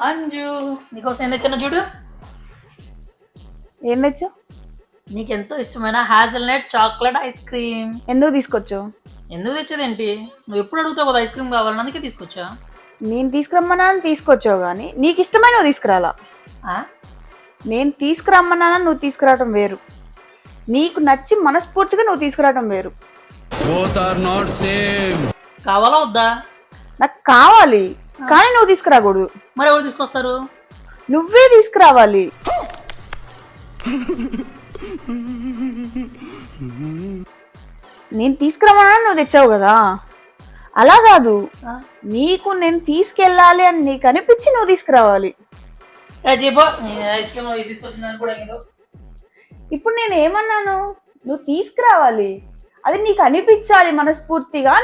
అంజు నీకోసం ఏం తెచ్చాను చూడు. ఏం తెచ్చావు? నీకెంతో ఇష్టమైన హ్యాజల్నట్ చాక్లెట్ ఐస్ క్రీమ్. ఎందుకు తీసుకొచ్చావు? ఎందుకు తెచ్చేదేంటి? నువ్వు ఎప్పుడు అడుగుతావు కదా ఐస్ క్రీమ్ కావాలని, అందుకే తీసుకొచ్చా. నేను తీసుకురమ్మన్నాను తీసుకొచ్చావు, కానీ నీకు ఇష్టమైన తీసుకురాలా. ఆ? నేను తీసుకురమ్మన్నాను నువ్వు తీసుకురావటం వేరు, నీకు నచ్చి మనస్ఫూర్తిగా నువ్వు తీసుకురావటం వేరు. కావాలా వద్దా? నాకు కావాలి, కానీ నువ్వు తీసుకురాకూడదు. మరి ఎవరు తీసుకొస్తారు? నువ్వే తీసుకురావాలి. నేను తీసుకురమ్మన్నాను నువ్వు తెచ్చావు కదా, అలా కాదు. నీకు నేను తీసుకెళ్ళాలి అని నీకు అనిపించి నువ్వు తీసుకురావాలి. చెప్పు ఐస్ క్రీమ్ తీసుకొచ్చిందని కూడా ఏదో. ఇప్పుడు నేను ఏమన్నాను? నువ్వు తీసుకురావాలి, అది నీకు అనిపించాలి మనస్ఫూర్తిగా.